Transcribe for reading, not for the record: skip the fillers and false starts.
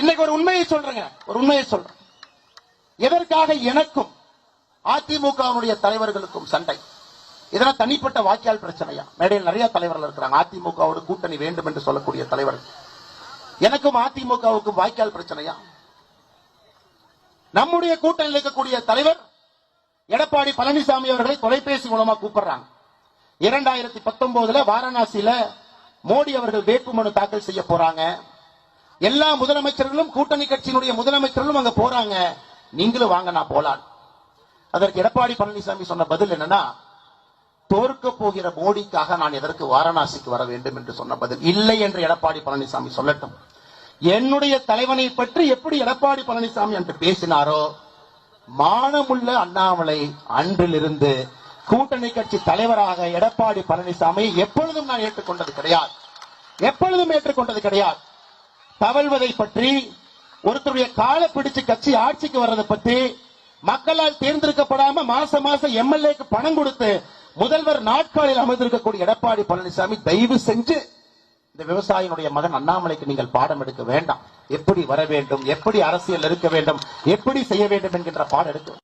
இன்னைக்கு ஒரு உண்மையை சொல்றேன். எதற்காக எனக்கும் அதிமுகவுடைய தலைவர்களுக்கும் சண்டை? இதெல்லாம் தனிப்பட்ட வாக்கியால் பிரச்சனையா? மேடையில் நிறைய தலைவர்கள் இருக்கிறாங்க, அதிமுகவோடு கூட்டணி வேண்டும் என்று சொல்லக்கூடிய தலைவர்கள். எனக்கும் அதிமுகவுக்கும் வாக்கியால் பிரச்சனையா? நம்முடைய கூட்டணியில் இருக்கக்கூடிய தலைவர் எடப்பாடி பழனிசாமி அவர்களை தொலைபேசி மூலமா கூப்பிடுறாங்க. 2019 வாரணாசியில மோடி அவர்கள் வேட்புமனு தாக்கல் செய்ய போறாங்க. எல்லா முதலமைச்சர்களும் கூட்டணி கட்சியினுடைய முதலமைச்சர்களும் அங்க போறாங்க, நீங்களும் வாங்க நான் போலாம். அதற்கு எடப்பாடி பழனிசாமி சொன்ன பதில் என்னன்னா, தோற்க போகிற மோடிக்காக நான் எதற்கு வாரணாசிக்கு வர வேண்டும் என்று சொன்ன பதில். இல்லை என்று எடப்பாடி பழனிசாமி சொல்லட்டும். என்னுடைய தலைவனை பற்றி எப்படி எடப்பாடி பழனிசாமி என்று பேசினாரோ, மானமுள்ள அண்ணாமலை அன்றிலிருந்து கூட்டணி கட்சி தலைவராக எடப்பாடி பழனிசாமி எப்பொழுதும் நான் ஏற்றுக்கொண்டது கிடையாது. தவழ்வதை பற்றி, ஒருத்தருடைய காலை பிடிச்சு கட்சி ஆட்சிக்கு வர்றதை பற்றி, மக்களால் தேர்ந்தெடுக்கப்படாம மாசம் எம்எல்ஏக்கு பணம் கொடுத்து முதல்வர் நாட்காலில் அமர்ந்திருக்கக்கூடிய எடப்பாடி பழனிசாமி, தயவு செஞ்சு இந்த விவசாயினுடைய மகன் அண்ணாமலைக்கு நீங்கள் பாடம் எடுக்க வேண்டாம். எப்படி வர வேண்டும், எப்படி அரசியல் இருக்க வேண்டும், எப்படி செய்ய வேண்டும் என்கின்ற பாடம் எடுக்க